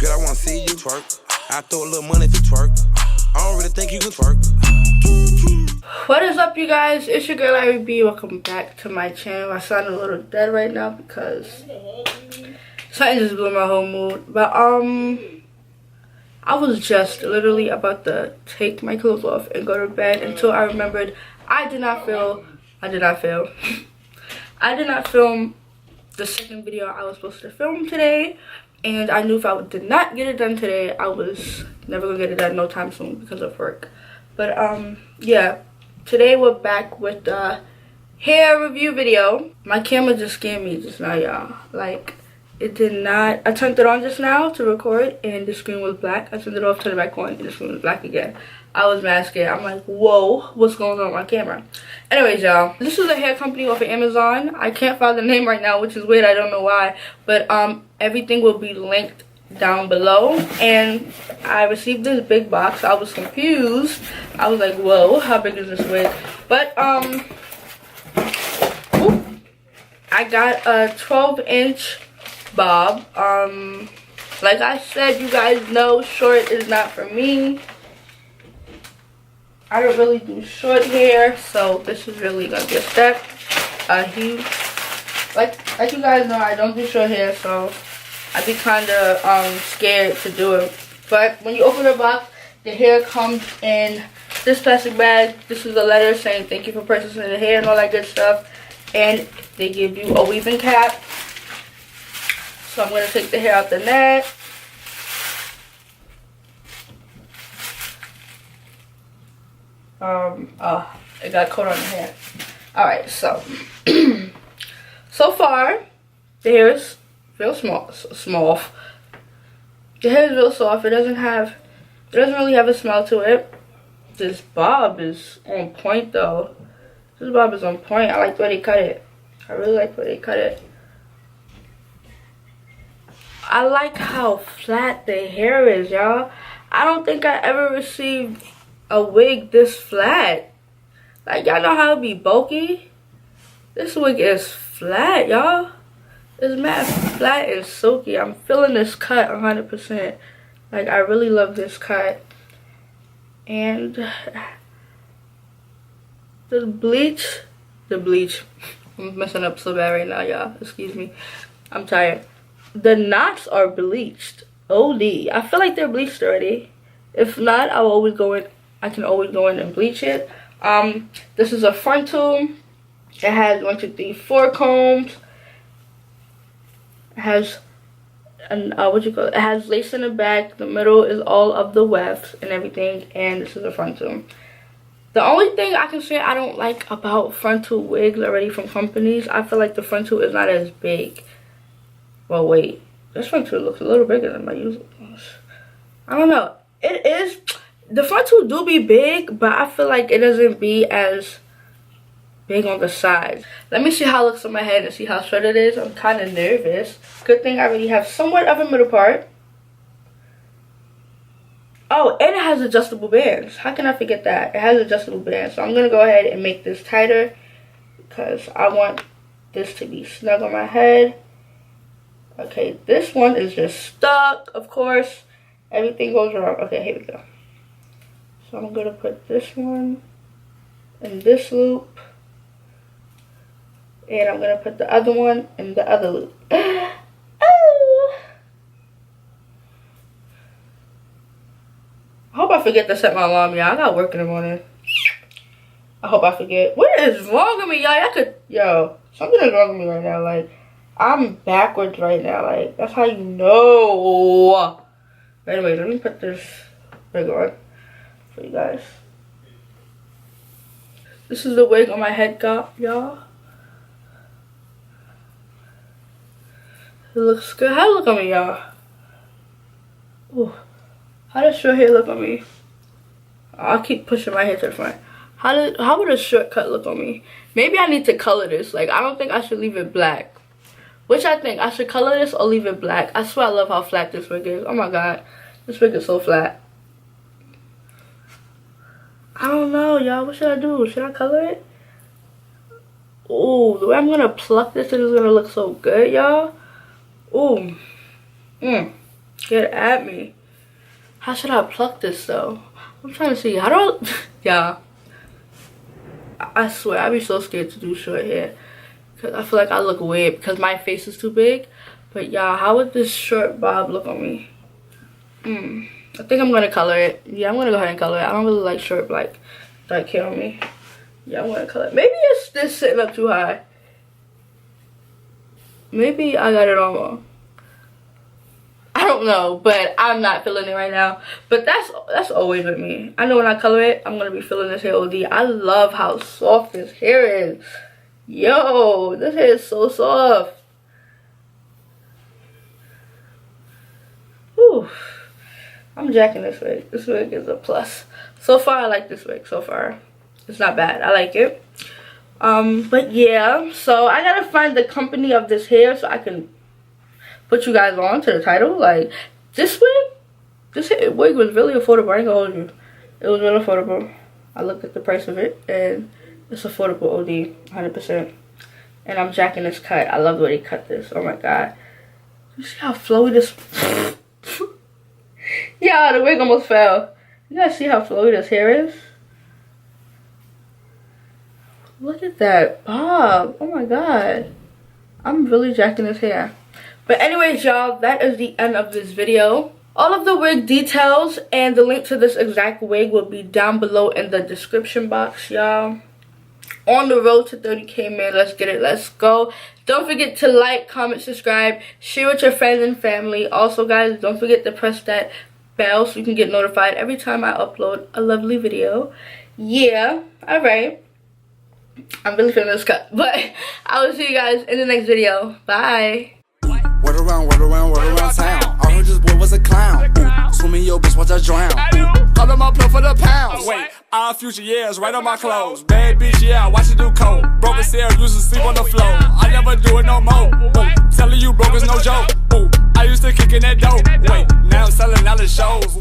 Girl, I wanna see you twerk. I throw a little money if you twerk. I don't really think you can twerk. What is up, you guys? It's your girl ARIE B. Welcome back to my channel. I sound a little dead right now because something just blew my whole mood. But I was just literally about to take my clothes off and go to bed until I remembered I did not film the second video I was supposed to film today. And I knew if I did not get it done today, I was never gonna get it done no time soon because of work. But yeah, today we're back with the hair review video. My camera just scared me just now, y'all. Like, it did not. I turned it on just now to record and the screen was black. I turned it off, turned it back on, and the screen was black again. I was mad scared. I'm like, whoa, what's going on with my camera? Anyways, y'all, this is a hair company off of Amazon. I can't find the name right now, which is weird. I don't know why. But everything will be linked down below. And I received this big box. I was confused. I was like, whoa, how big is this wig? But I got a 12-inch bob. Like I said, you guys know short is not for me. I don't really do short hair, so this is really gonna be a step. Huge. Like you guys know, I don't do short hair, so I'd be kind of scared to do it. But when you open the box, the hair comes in this plastic bag. This is a letter saying thank you for purchasing the hair and all that good stuff. And they give you a weaving cap. So I'm gonna take the hair out the net. It got caught on the hair. Alright, so so far the hair is real small. The hair is real soft. It doesn't really have a smell to it. This bob is on point though. This bob is on point. I like the way they cut it. I really like the way they cut it. I like how flat the hair is, y'all. I don't think I ever received a wig this flat. Like, y'all know how it be bulky? This wig is flat, y'all. It's mad flat and silky. I'm feeling this cut 100%. Like, I really love this cut. And the bleach. I'm messing up so bad right now, y'all. Excuse me. I'm tired. The knots are bleached. OD. I feel like they're bleached already. If not, I can always go in and bleach it. This is a frontal. It has 1, 2, 3, 4 combs. It has it has lace in the back. The middle is all of the wefts and everything. And this is a frontal. The only thing I can say I don't like about frontal wigs already from companies, I feel like the frontal is not as big. Well, wait. This frontal looks a little bigger than my usual ones. I don't know. It is. The frontal do be big, but I feel like it doesn't be as big on the sides. Let me see how it looks on my head and see how short it is. I'm kind of nervous. Good thing I already have somewhat of a middle part. Oh, and it has adjustable bands. How can I forget that? It has adjustable bands. So I'm going to go ahead and make this tighter because I want this to be snug on my head. Okay, this one is just stuck, of course. Everything goes wrong. Okay, here we go. So I'm going to put this one in this loop. And I'm going to put the other one in the other loop. Oh. I hope I forget to set my alarm, y'all. I got work in the morning. I hope I forget. What is wrong with me, y'all? Yo, something is wrong with me right now. Like, I'm backwards right now. Like, that's how you know. But anyway, let me put this wig on for you guys. This is the wig on my head, y'all. It looks good. How it look on me, y'all? Ooh. How does short hair look on me? I'll keep pushing my hair to the front. How would a short cut look on me? Maybe I need to color this. Like, I don't think I should leave it black. Which I think I should color this or leave it black. I swear I love how flat this wig is. Oh my god. This wig is so flat. I don't know, y'all. What should I do? Should I color it? Ooh, the way I'm gonna pluck this is gonna look so good, y'all. Ooh. Get at me. How should I pluck this though? I'm trying to see. How do I... Yeah. I swear, I'd be so scared to do short hair. Because I feel like I look weird because my face is too big. But yeah, how would this short bob look on me? I think I'm going to color it. Yeah, I'm going to go ahead and color it. I don't really like short, like, dark hair on me. Yeah, I'm going to color it. Maybe it's this sitting up too high. Maybe I got it on wrong. I don't know, but I'm not feeling it right now. But that's always with me. I know when I color it, I'm going to be feeling this hair OD. I love how soft this hair is. Yo, this hair is so soft. Whew. I'm jacking this wig. This wig is a plus. So far, I like this wig. So far, it's not bad. I like it. But yeah, so I gotta find the company of this hair so I can put you guys on to the title. Like, this wig was really affordable. I ain't gonna hold you. It was really affordable. I looked at the price of it, and it's affordable OD, 100%. And I'm jacking this cut. I love the way they cut this. Oh my god. You see how flowy this... Yeah, the wig almost fell. You guys see how flowy this hair is? Look at that bob. Oh my god. I'm really jacking this hair. But anyways, y'all, that is the end of this video. All of the wig details and the link to this exact wig will be down below in the description box, y'all. On the road to 30K, man. Let's get it. Let's go. Don't forget to like, comment, subscribe, share with your friends and family. Also, guys, don't forget to press that bell so you can get notified every time I upload a lovely video. Yeah. Alright. I'm really feeling this cut. But I will see you guys in the next video. Bye. Word around town. I heard this boy was a clown. Swimming your bitch, watch her drown. Call him up, play for the pounds. Wait, our future years, right on my clothes. Bad bitch, yeah, watch it do coke. Broken cell, used to sleep on the floor. I never do it no more. Telling you broke is no joke. I used to kick in that dope. Wait, now I'm selling out the shows.